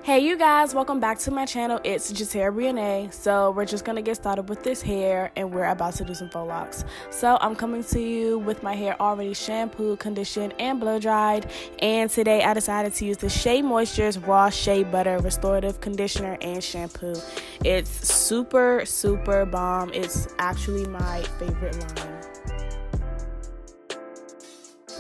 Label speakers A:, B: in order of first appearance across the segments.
A: Hey you guys, welcome back to my channel. It's Jatera Brianne. So we're just gonna get started with this hair and we're about to do some faux locks. So I'm coming to you with my hair already shampooed, conditioned, and blow dried. And today I decided to use the Shea Moisture's Raw Shea Butter Restorative Conditioner and Shampoo. It's super bomb. It's actually my favorite line.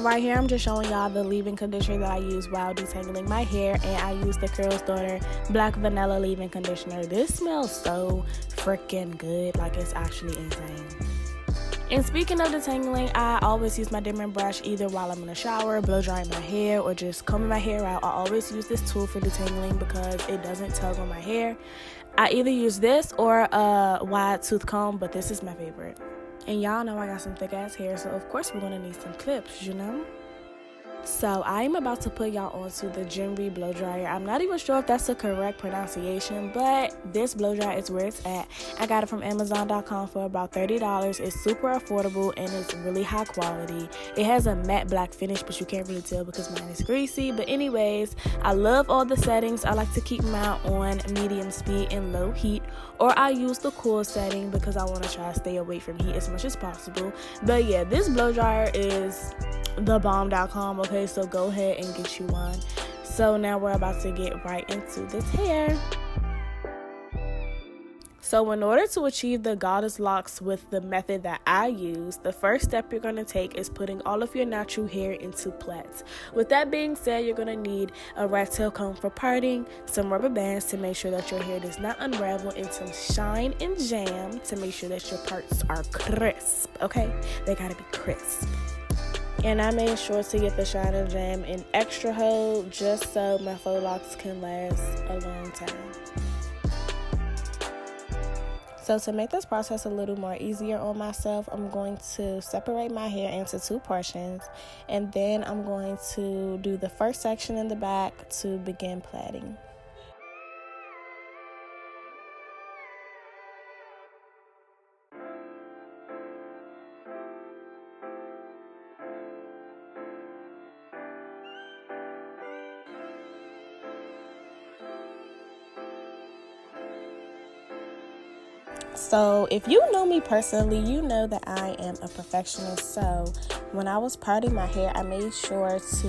A: Right here, I'm just showing y'all the leave-in conditioner that I use while detangling my hair, and I use the Curls Daughter Black Vanilla Leave-In Conditioner. This smells so freaking good, like it's actually insane. And speaking of detangling, I always use my Denman brush either while I'm in the shower, blow drying my hair, or just combing my hair out. I always use this tool for detangling because it doesn't tug on my hair. I either use this or a wide tooth comb, but this is my favorite. And y'all know I got some thick ass hair, so of course we're gonna need some clips, you know? So I'm about to put y'all onto the Genry blow dryer. I'm not even sure if that's the correct pronunciation, but this blow dryer is where it's at. I got it from Amazon.com for about $30. It's super affordable and it's really high quality. It has a matte black finish, but you can't really tell because mine is greasy. But anyways, I love all the settings. I like to keep mine on medium speed and low heat, or I use the cool setting because I want to try to stay away from heat as much as possible. But yeah, this blow dryer is thebomb.com. Okay, so go ahead and get you one. So now we're about to get right into this hair. So in order to achieve the goddess locks with the method that I use, the first step you're going to take is putting all of your natural hair into plaits. With that being said, you're going to need a rat tail comb for parting, some rubber bands to make sure that your hair does not unravel, and some shine and jam to make sure that your parts are crisp, okay? They got to be crisp. And I made sure to get the shine and jam in extra hold just so my faux locks can last a long time. So to make this process a little more easier on myself, I'm going to separate my hair into two portions, and then I'm going to do the first section in the back to begin plaiting. So if you know me personally, you know that I am a perfectionist. So when I was parting my hair, I made sure to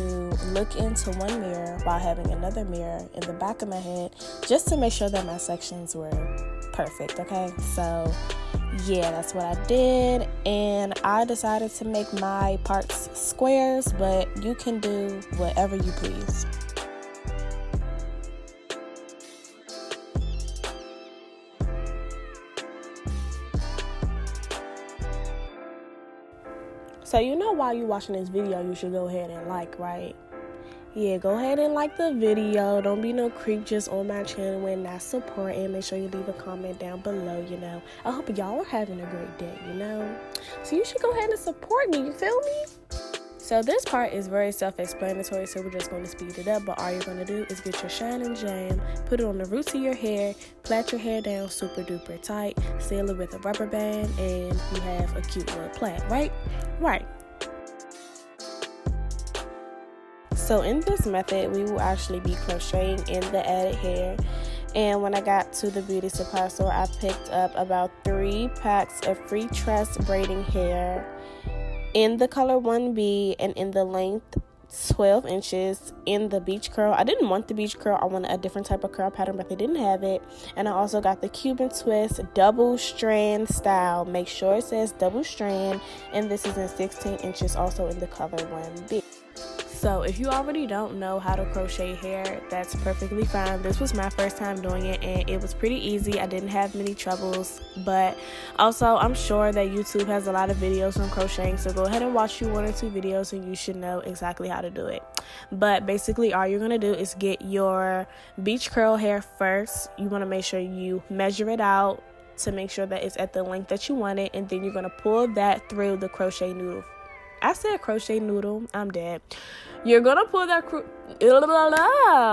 A: look into one mirror while having another mirror in the back of my head just to make sure that my sections were perfect, okay? So yeah, that's what I did, and I decided to make my parts squares, but you can do whatever you please. So you know while you're watching this video, you should go ahead and like, right? Yeah, go ahead and like the video. Don't be no creep just on my channel and not supporting. Make sure you leave a comment down below, you know. I hope y'all are having a great day, you know. So you should go ahead and support me, you feel me? So this part is very self-explanatory, so we're just going to speed it up. But all you're going to do is get your shine and jam, put it on the roots of your hair, plait your hair down super duper tight, seal it with a rubber band, and you have a cute little plait, right? Right. So in this method, we will actually be crocheting in the added hair. And when I got to the beauty supply store, I picked up about 3 packs of free tress braiding hair in the color 1B and in the length 12 inches in the beach curl. I didn't want the beach curl. I wanted a different type of curl pattern, but they didn't have it. And I also got the Cuban twist double strand style. Make sure it says double strand, and this is in 16 inches, also in the color 1B. So if you already don't know how to crochet hair, that's perfectly fine. This was my first time doing it, and it was pretty easy. I didn't have many troubles, but also I'm sure that YouTube has a lot of videos on crocheting, so go ahead and watch you 1 or 2 videos and you should know exactly how to do it. But basically all you're going to do is get your beach curl hair first. You want to make sure you measure it out to make sure that it's at the length that you want it, and then you're going to pull that through the crochet noodle. I said crochet noodle, I'm dead. You're gonna pull that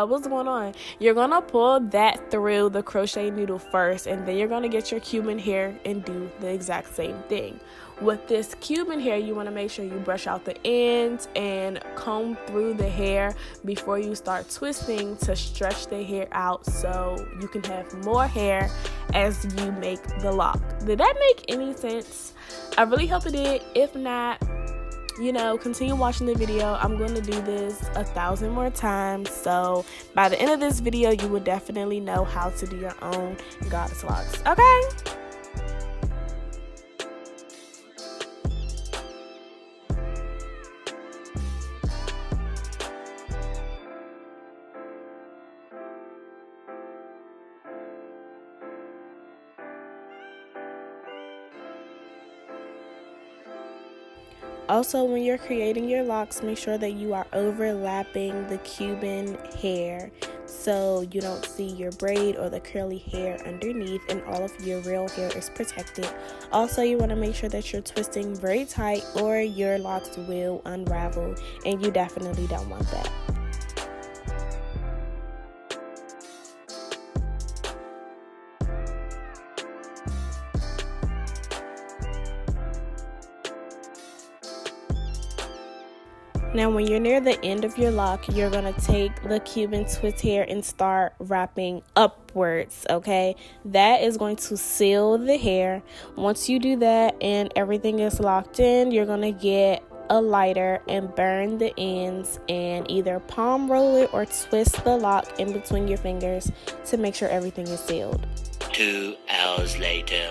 A: what's going on? You're gonna pull that through the crochet needle first, and then you're gonna get your Cuban hair and do the exact same thing. With this Cuban hair, you want to make sure you brush out the ends and comb through the hair before you start twisting to stretch the hair out so you can have more hair as you make the lock. Did that make any sense? I really hope it did. If not, continue watching the video. I'm going to do this 1,000 more times. So by the end of this video, you will definitely know how to do your own goddess locks. Okay? Also, when you're creating your locks, make sure that you are overlapping the Cuban hair so you don't see your braid or the curly hair underneath and all of your real hair is protected. Also, you want to make sure that you're twisting very tight or your locks will unravel, and you definitely don't want that. Now, when you're near the end of your lock, you're going to take the Cuban twist hair and start wrapping upwards, okay? That is going to seal the hair. Once you do that and everything is locked in, you're going to get a lighter and burn the ends and either palm roll it or twist the lock in between your fingers to make sure everything is sealed.
B: 2 hours later.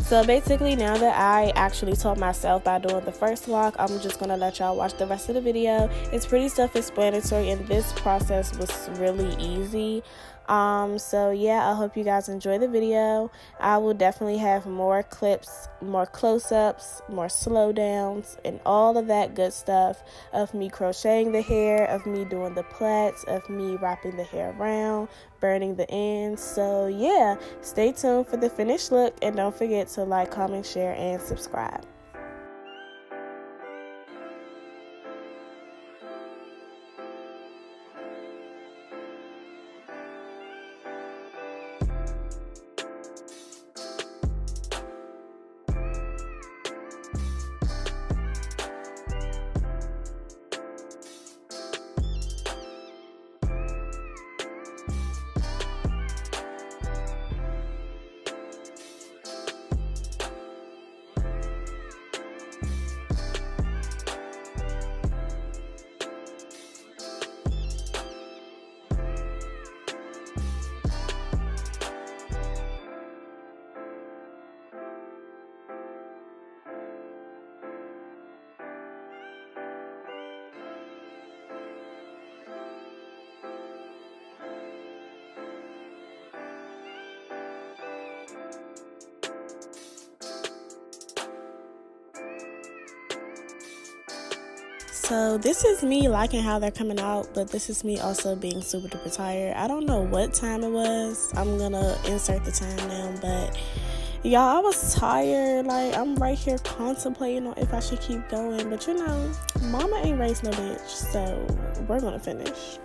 A: So basically, now that I actually taught myself by doing the first lock, I'm just going to let y'all watch the rest of the video. It's pretty self-explanatory, and this process was really easy. So yeah, I hope you guys enjoy the video. I will definitely have more clips, more close-ups, more slowdowns, and all of that good stuff of me crocheting the hair, of me doing the plaits, of me wrapping the hair around, burning the ends. So yeah, stay tuned for the finished look, and don't forget to like, comment, share, and subscribe. So this is me liking how they're coming out, but this is me also being super duper tired. I don't know what time it was. I'm gonna insert the time now, but y'all, I was tired. Like, I'm right here contemplating on if I should keep going, but mama ain't raised no bitch, so we're gonna finish.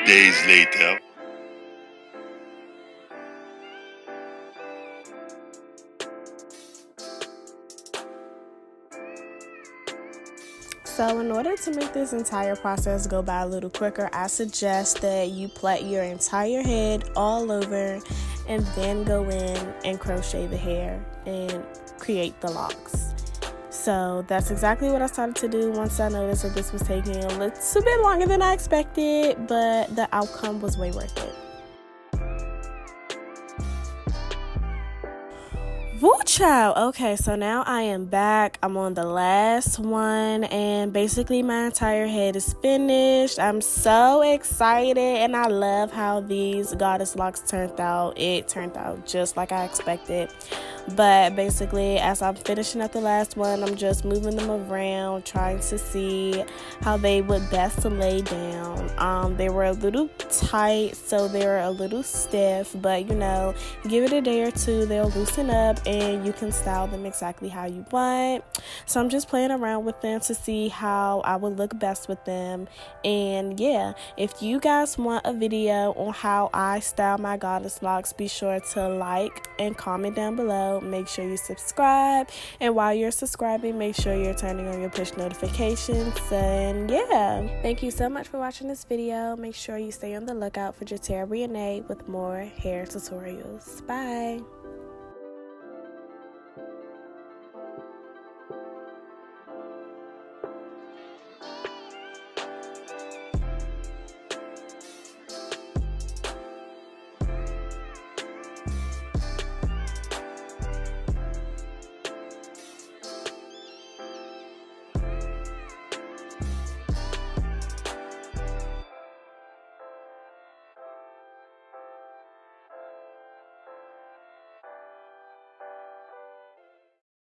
B: days later.
A: So in order to make this entire process go by a little quicker, I suggest that you plait your entire head all over and then go in and crochet the hair and create the locks. So that's exactly what I started to do once I noticed that this was taking a little bit longer than I expected, but the outcome was way worth it. Woo child. Okay, so now I am back. I'm on the last one, and basically my entire head is finished. I'm so excited, and I love how these goddess locks turned out. It turned out just like I expected. But basically, as I'm finishing up the last one, I'm just moving them around, trying to see how they would best lay down. They were a little tight, so they were a little stiff, but you know, give it a day or two, they'll loosen up and you can style them exactly how you want. So I'm just playing around with them to see how I would look best with them. And yeah, if you guys want a video on how I style my goddess locks, be sure to like and comment down below. Make sure you subscribe, and while you're subscribing, make sure you're turning on your push notifications. And yeah, thank you so much for watching this video. Make sure you stay on the lookout for Jatera Brianne with more hair tutorials. Bye.